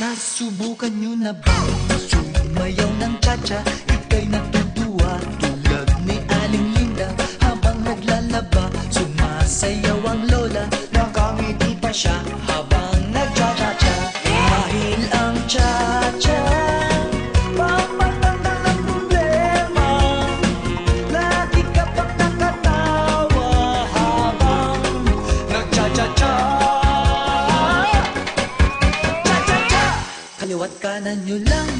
Nasubukan nyo na ba sumayaw ng cha-cha? Ika'y natutuwa tulad ni Aling Linda. Habang naglalaba, sumasayaw ang lola. Nakangiti pa siya habang nagcha-cha-cha. Dahil ang cha-cha pampatanggal ng problema. Lagi ka pang nakatawa habang nagcha-cha-cha. Kaliwat kanan nyo lang